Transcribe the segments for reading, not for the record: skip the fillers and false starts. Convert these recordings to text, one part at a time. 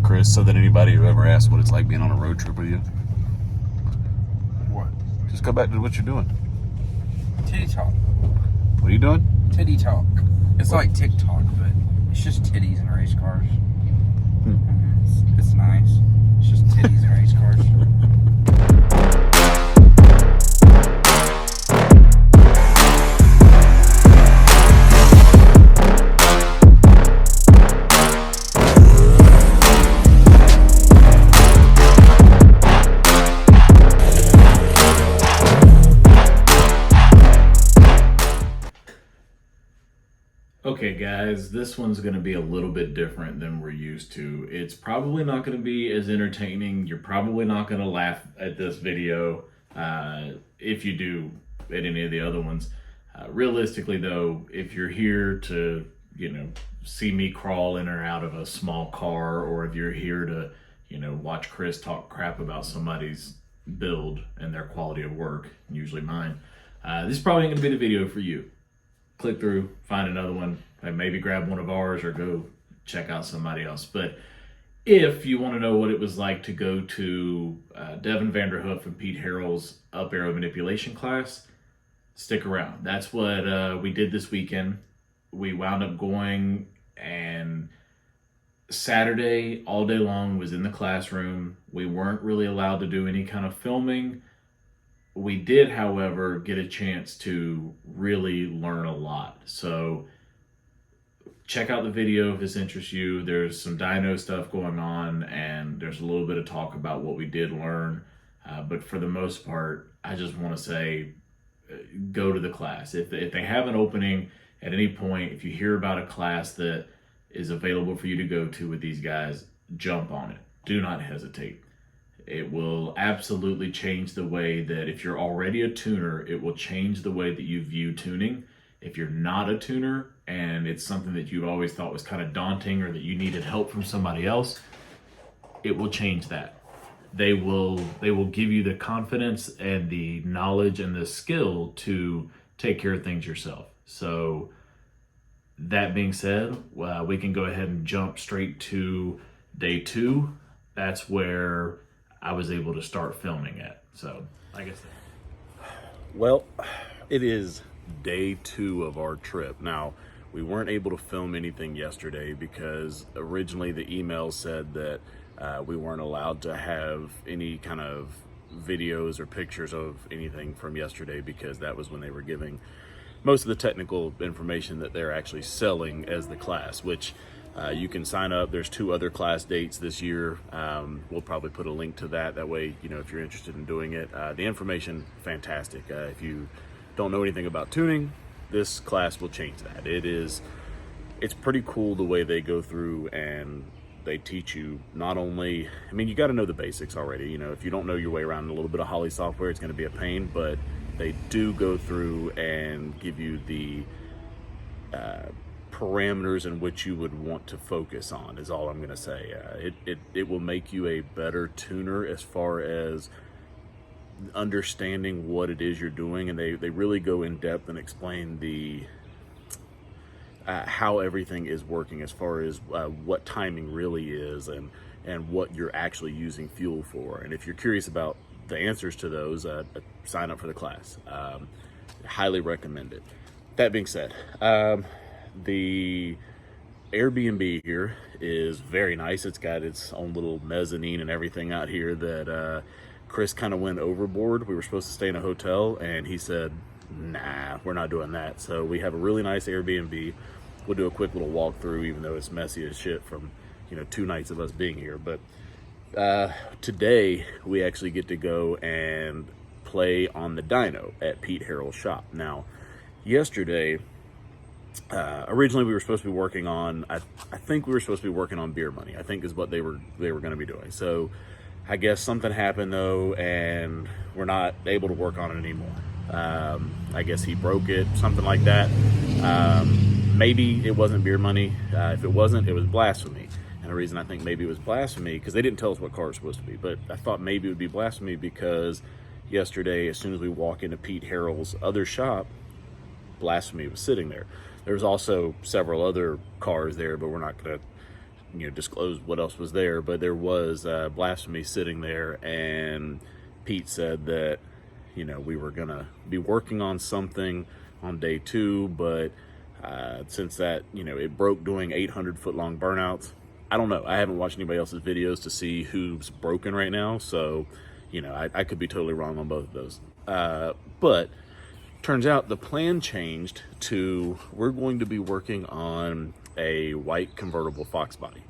Chris, so that anybody who ever asks what it's like being on a road trip with you? What? Just go back to what you're doing. Titty talk. What are you doing? Titty talk. It's like TikTok, but it's just titties and race cars. It's nice. It's just titties and race cars. Okay guys, this one's going to be a little bit different than we're used to. It's probably not going to be as entertaining. You're probably not going to laugh at this video if you do at any of the other ones. Realistically though, if you're here to, see me crawl in or out of a small car, or if you're here to, watch Chris talk crap about somebody's build and their quality of work, usually mine, this is probably going to be the video for you. Click through, find another one, and maybe grab one of ours or go check out somebody else. But if you want to know what it was like to go to Devin Vanderhoof and Pete Harrell's up arrow manipulation class, stick around. That's what we did this weekend. We wound up going, and Saturday all day long was in the classroom. We weren't really allowed to do any kind of filming. We did, however, get a chance to really learn a lot. So check out the video if this interests you. There's some dyno stuff going on, and there's a little bit of talk about what we did learn. But for the most part, I just want to say, go to the class. If they have an opening at any point, if you hear about a class that is available for you to go to with these guys, jump on it. Do not hesitate. It will absolutely change the way that, if you're already a tuner, it will change the way that you view tuning. If you're not a tuner and it's something that you've always thought was kind of daunting, or that you needed help from somebody else, it will change that. They will give you the confidence and the knowledge and the skill to take care of things yourself. So that being said, we can go ahead and jump straight to day 2. That's where I was able to start filming it. So, like I said. Well, it is day 2 of our trip. Now, we weren't able to film anything yesterday because originally the email said that we weren't allowed to have any kind of videos or pictures of anything from yesterday, because that was when they were giving most of the technical information that they're actually selling as the class, which you can sign up. There's 2 other class dates this year. We'll probably put a link to that. That way, if you're interested in doing it, the information, fantastic. If you don't know anything about tuning, this class will change that. It's pretty cool the way they go through and they teach you not only, you got to know the basics already. If you don't know your way around a little bit of Holly software, it's going to be a pain, but they do go through and give you the parameters in which you would want to focus on, is all I'm going to say. It will make you a better tuner as far as understanding what it is you're doing, and they really go in depth and explain the how everything is working, as far as what timing really is, and what you're actually using fuel for. And if you're curious about the answers to those, sign up for the class. Highly recommend it. That being said, the Airbnb here is very nice. It's got its own little mezzanine and everything out here that Chris kind of went overboard. We were supposed to stay in a hotel, and he said, nah, we're not doing that. So we have a really nice Airbnb. We'll do a quick little walkthrough, even though it's messy as shit from 2 nights of us being here. But today we actually get to go and play on the dyno at Pete Harrell's shop. Now, yesterday, originally we were supposed to be working on, I think we were supposed to be working on beer money, I think is what they were going to be doing. So I guess something happened though, and we're not able to work on it anymore. I guess he broke it, something like that. Maybe it wasn't beer money. If it wasn't, it was blasphemy. And the reason I think maybe it was blasphemy, because they didn't tell us what car it's supposed to be, but I thought maybe it would be blasphemy because yesterday, as soon as we walk into Pete Harrell's other shop, blasphemy was sitting there. There's also several other cars there, but we're not going to disclose what else was there, but there was blasphemy sitting there, and Pete said that we were gonna be working on something on day 2, but since that it broke doing 800-foot long burnouts. I don't know. I haven't watched anybody else's videos to see who's broken right now, so I could be totally wrong on both of those. But turns out the plan changed to we're going to be working on a white convertible Fox body,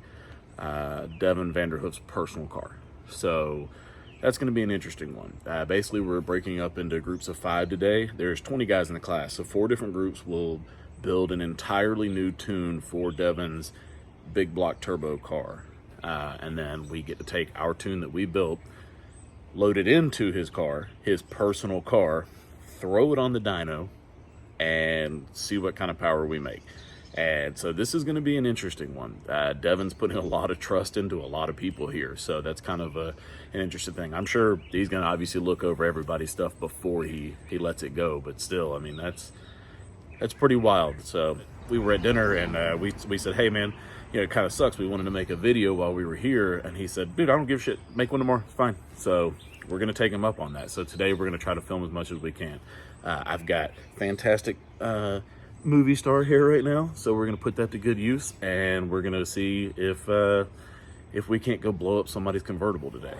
Devin Vanderhoof's personal car. So that's going to be an interesting one. Basically, we're breaking up into groups of 5 today. There's 20 guys in the class, so 4 different groups will build an entirely new tune for Devin's big block turbo car. And then we get to take our tune that we built, load it into his car, his personal car, throw it on the dyno, and see what kind of power we make. And so this is going to be an interesting one. Devin's putting a lot of trust into a lot of people here, so that's kind of an interesting thing. I'm sure he's going to obviously look over everybody's stuff before he lets it go, but still, I mean, that's pretty wild. So we were at dinner, and we said, hey man, it kind of sucks. We wanted to make a video while we were here, and he said, dude, I don't give a shit. Make one tomorrow. It's fine. So we're going to take him up on that. So today we're going to try to film as much as we can. I've got fantastic movie star hair right now, so we're going to put that to good use, and we're going to see if we can't go blow up somebody's convertible today.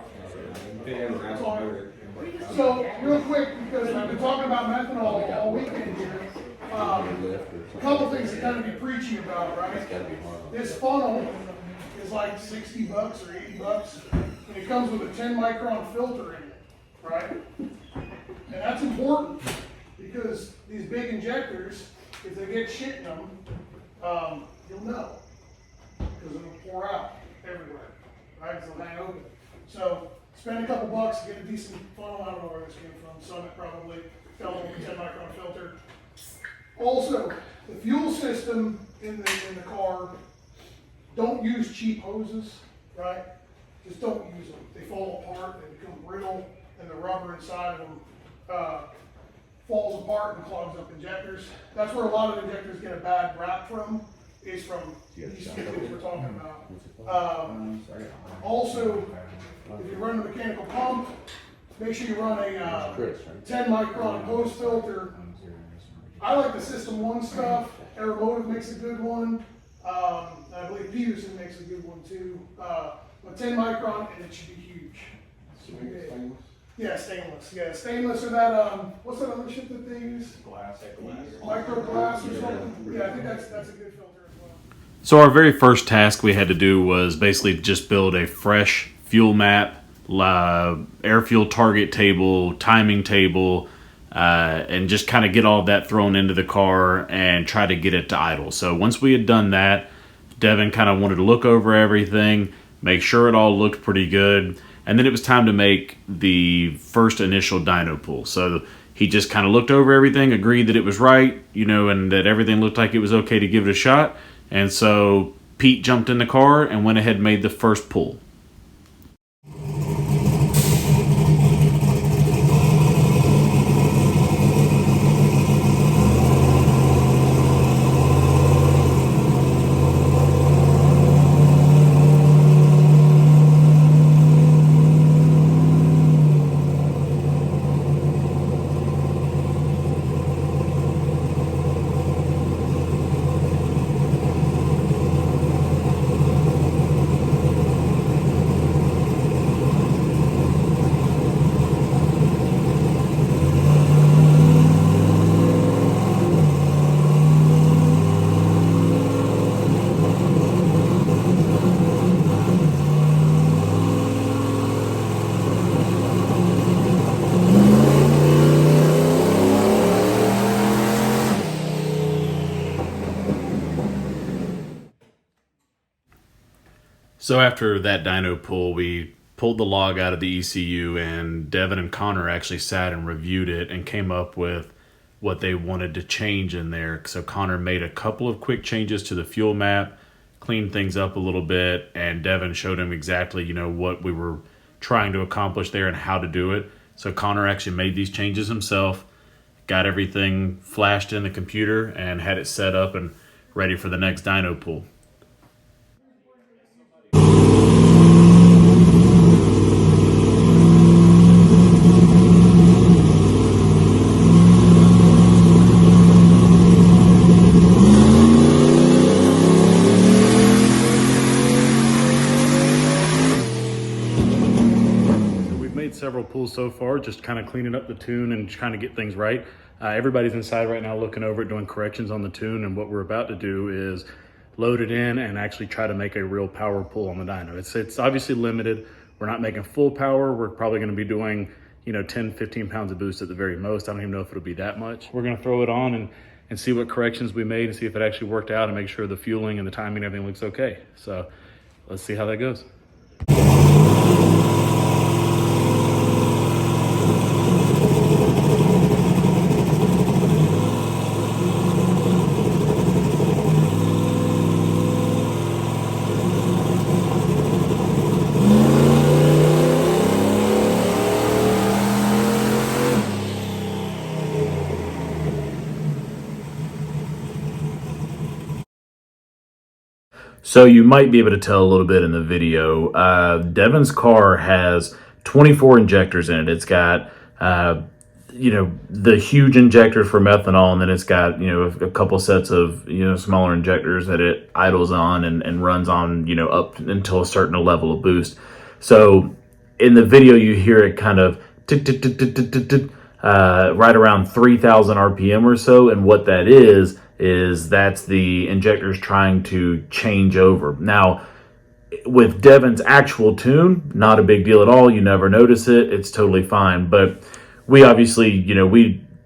So real quick, because we've been talking about methanol all weekend here, a couple things to kind of be preaching about, right? This funnel is like $60 or $80, and it comes with a 10 micron filter in it, right? And that's important because these big injectors, if they get shit in them, you'll know, because it'll pour out everywhere, right? So it'll hang open. So spend a couple bucks to get a decent funnel. I don't know where this came from. Summit probably. Fell with a 10 micron filter. Also, the fuel system in the car, don't use cheap hoses, right? Just don't use them. They fall apart, they become brittle, and the rubber inside of them falls apart and clogs up injectors. That's where a lot of injectors get a bad rap from, is from these things we're talking about. Also, if you run a mechanical pump, make sure you run a 10 micron hose filter. I like the System 1 stuff. Aeromotive makes a good one. I believe Peterson makes a good one too. But 10 micron, and it should be huge. Yeah, stainless. Yeah, stainless, or that, what's that other shit that they use? Glass. Micro glass or something? Yeah, I think that's a good filter as well. So our very first task we had to do was basically just build a fresh fuel map, air fuel target table, timing table, and just kind of get all of that thrown into the car and try to get it to idle. So once we had done that, Devin kind of wanted to look over everything, make sure it all looked pretty good, and then it was time to make the first initial dyno pull. So he just kind of looked over everything, agreed that it was right, and that everything looked like it was okay to give it a shot. And so Pete jumped in the car and went ahead and made the first pull. So after that dyno pull, we pulled the log out of the ECU, and Devin and Konner actually sat and reviewed it and came up with what they wanted to change in there. So Konner made a couple of quick changes to the fuel map, cleaned things up a little bit, and Devin showed him exactly, what we were trying to accomplish there and how to do it. So Konner actually made these changes himself, got everything flashed in the computer, and had it set up and ready for the next dyno pull. several pulls so far, just kind of cleaning up the tune and trying to get things right. Everybody's inside right now looking over it, doing corrections on the tune, and what we're about to do is load it in and actually try to make a real power pull on the dyno. It's obviously limited. We're not making full power. We're probably going to be doing, 10, 15 pounds of boost at the very most. I don't even know if it'll be that much. We're going to throw it on and see what corrections we made and see if it actually worked out and make sure the fueling and the timing and everything looks okay. So let's see how that goes. So you might be able to tell a little bit in the video. Devin's car has 24 injectors in it. It's got, the huge injectors for methanol, and then it's got, a couple sets of, smaller injectors that it idles on and runs on, up until a certain level of boost. So in the video, you hear it kind of tick, tick, tick, tick, tick, tick, tick, right around 3,000 RPM or so. And what that is that's the injectors trying to change over. Now, with Devin's actual tune, not a big deal at all. You never notice it. It's totally fine. But we obviously,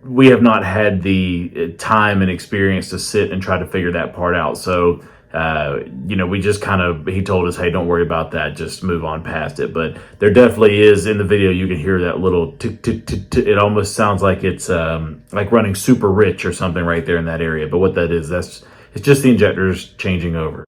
we have not had the time and experience to sit and try to figure that part out. So, we just he told us, hey, don't worry about that. Just move on past it. But there definitely is, in the video, you can hear that little tick, tick, tick, tick. It almost sounds like it's like running super rich or something right there in that area. But what that is, it's just the injectors changing over.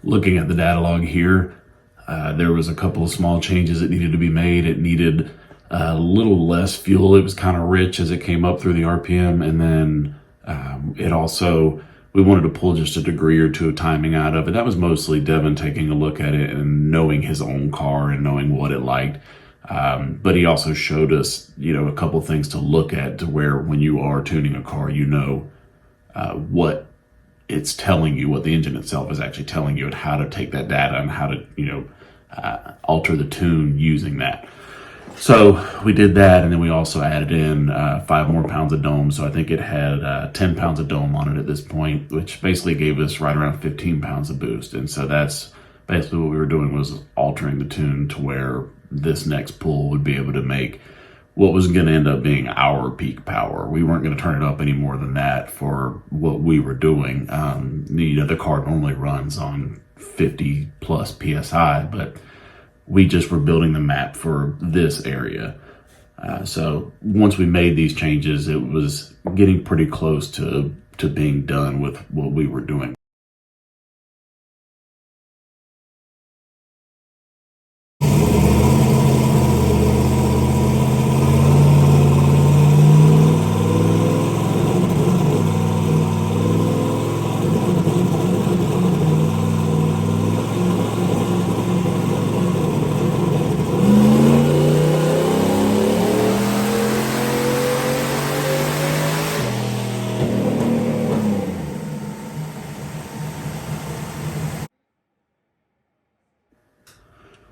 Looking at the data log here, there was a couple of small changes that needed to be made. It needed a little less fuel. It was kind of rich as it came up through the RPM. And then we wanted to pull just a degree or two of timing out of it. That was mostly Devin taking a look at it and knowing his own car and knowing what it liked. But he also showed us, a couple things to look at to where when you are tuning a car, what it's telling you, what the engine itself is actually telling you, and how to take that data and how to, alter the tune using that. So we did that, and then we also added in 5 more pounds of dome. So I think it had 10 pounds of dome on it at this point, which basically gave us right around 15 pounds of boost. And so that's basically what we were doing, was altering the tune to where this next pull would be able to make what was going to end up being our peak power. We weren't going to turn it up any more than that for what we were doing. The car normally runs on 50 plus PSI, but we just were building the map for this area. So once we made these changes, it was getting pretty close to being done with what we were doing.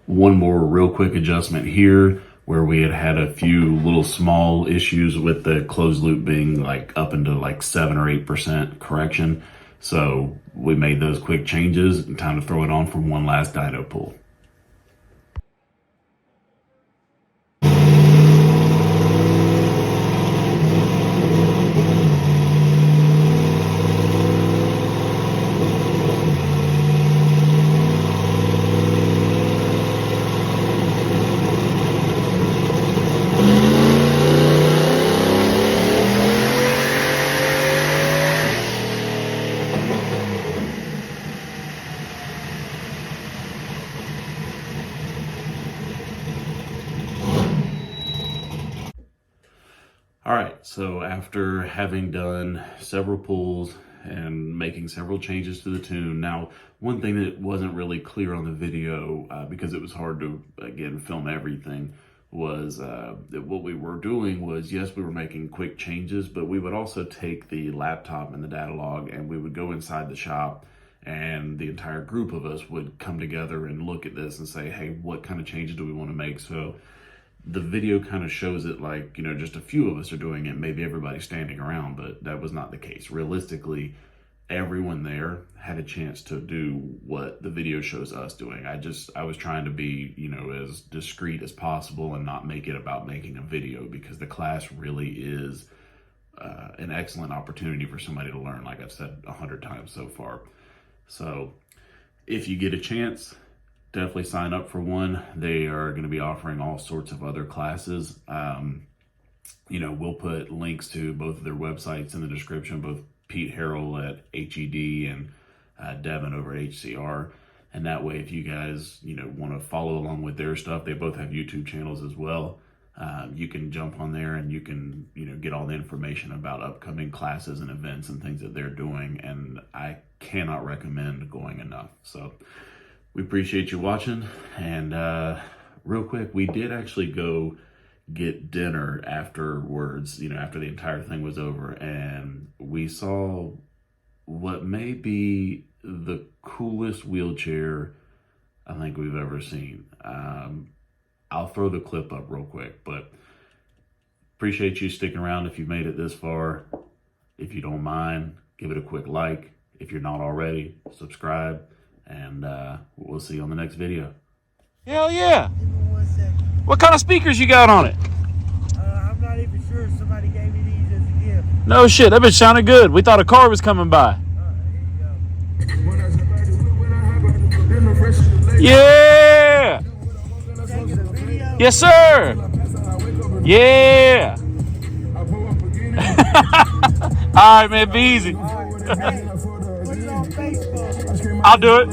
One more real quick adjustment here, where we had a few little small issues with the closed loop being like up into like 7 or 8% correction. So we made those quick changes, and time to throw it on for one last dyno pull. All right, so after having done several pulls and making several changes to the tune, now one thing that wasn't really clear on the video because it was hard to, again, film everything, was that what we were doing was, yes, we were making quick changes, but we would also take the laptop and the data log and we would go inside the shop, and the entire group of us would come together and look at this and say, hey, what kind of changes do we want to make? So the video kind of shows it like, you know, just a few of us are doing it, maybe everybody's standing around, but that was not the case. Realistically, everyone there had a chance to do what the video shows us doing. I was trying to be, you know, as discreet as possible and not make it about making a video, because the class really is an excellent opportunity for somebody to learn, like I've said 100 times so far. So if you get a chance, definitely sign up for one. They are going to be offering all sorts of other classes. You know, we'll put links to both of their websites in the description, both Pete Harrell at HED and Devin over at HCR. And that way, if you guys, you know, want to follow along with their stuff, they both have YouTube channels as well. You can jump on there and you can, you know, get all the information about upcoming classes and events and things that they're doing. And I cannot recommend going enough. So we appreciate you watching. And real quick, we did actually go get dinner afterwards, you know, after the entire thing was over, and we saw what may be the coolest wheelchair I think we've ever seen. I'll throw the clip up real quick, but appreciate you sticking around if you've made it this far. If you don't mind, give it a quick like. If you're not already, subscribe, and we'll see you on the next video. Hell yeah! What kind of speakers you got on it? I'm not even sure. Somebody gave me these as a gift. No shit, that bitch sounded good. We thought a car was coming by. Here you go. Yeah! Taking a video. Yes, sir! Yeah! Alright, man, be easy. Hey, put it on Facebook. I'll do it.